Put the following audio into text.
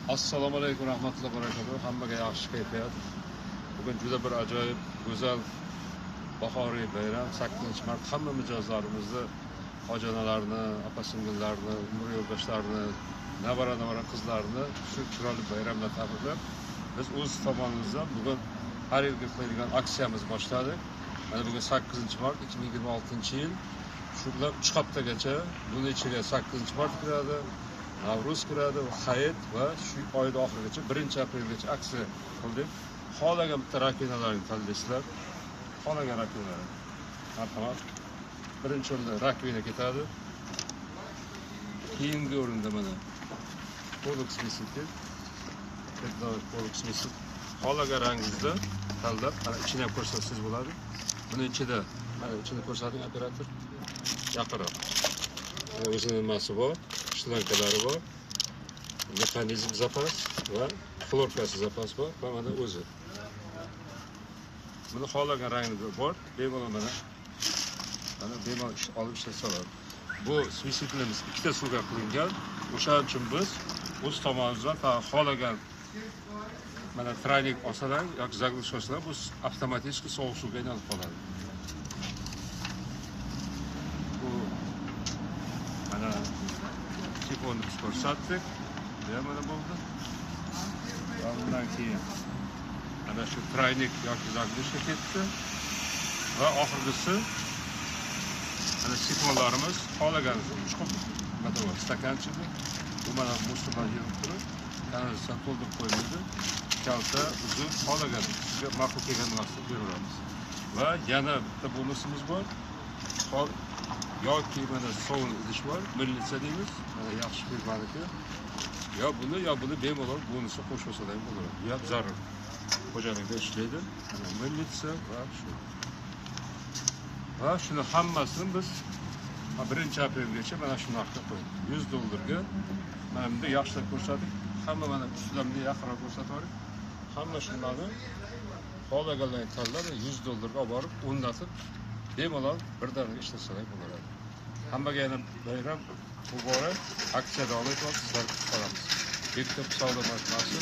Assalomu alaykum, rahmatullohi va barakatuh. Hammaga yaxshi kayfiyat. Bugun juda bir ajoyib, go'zal bahoriy bayram 8-mart. Hamma mijozlarimizni, hojonalarni, opa-singillarni, umr yo'ldoshlarini, navara qizlarni shu chiroyli bayram bilan tabriklab, biz o'z tomonimizdan bugun har yilgi qo'yilgan aksiyamiz boshladik. Mana bugun 8-mart 2026-yil. Shu bilan 3 haftagacha buning ichiga 8-mart kiradi. Navruz kiradi va Hayit va shu oyning oxirigacha 1-aprelgacha aksiya qildik. Xohlagan bitta rakvinalarni tanlaysizlar. Xohlagan rakvinalarni. Marhamat. Birinchi o'rinda rakvina ketadi. Keyingi o'rinda mana Polux Misiki. Polux Misik. Xohlagan rangingizda tanlab, mana ichini ham ko'rsatsangiz bo'ladi. Buning ichida mana ichini ko'rsating operator. Yaqinroq. O'zining nimasi bor? Shlankalari bor, mexanizm zapas va xlorkasi zapas bor va mana o'zi. Buni xohlagan rangi bor, bemalol mana bemalol olib ishlatsa bo'ladi. Bu svisiklimiz ikkita suvga qilingan. O'shaning uchun biz o'z tomonimizdan xohlagan mana traynik olsalar yoki zaglishga olsalar, bu avtomatik sovuq suvga aylanib qoladi. Bu mana Tiponni biz ko'rsatdik. Mana bo'ldi. Undan keyin ana shu traynik yoki zaglishga ketdi. Va oxirgisi ana sifonlarimiz xohlagan chuqur nima stakanchida bu mana musulmon yig'ib turib, kanalizatsiya to'ldirib qo'yiladi. Kalta, uzun xohlagan sizga ma'qul kelgan narsani beraveramiz. Va yana bitta bonusimiz bor. Yoki mana sovun idish bor, millitsa deymiz. Mana yaxshi firmaniki. Yo buni bemalol bonusga qo'shib olsa ham bo'laveradi. Bu ham zarur. Xo'jalikda ishlaydi. Mana millitsa va shu. Va shuni hammasini biz 1-aprelgacha mana shu narxga qo'ydik. $100 ga mana bunday yaxshilab ko'rsadik. Hamma mana ustidan yaqinroq ko'rsatdik. Hamma shunlarni xohlaganlarni tanlab $100 ga olib borib, o'rnatib bemalol birdaniga ishlatsalar bo'ladi. Hammaga yana bayram muborak, aksiya davom etyapti. Sizlarga qolamiz. Bitta savdo markasi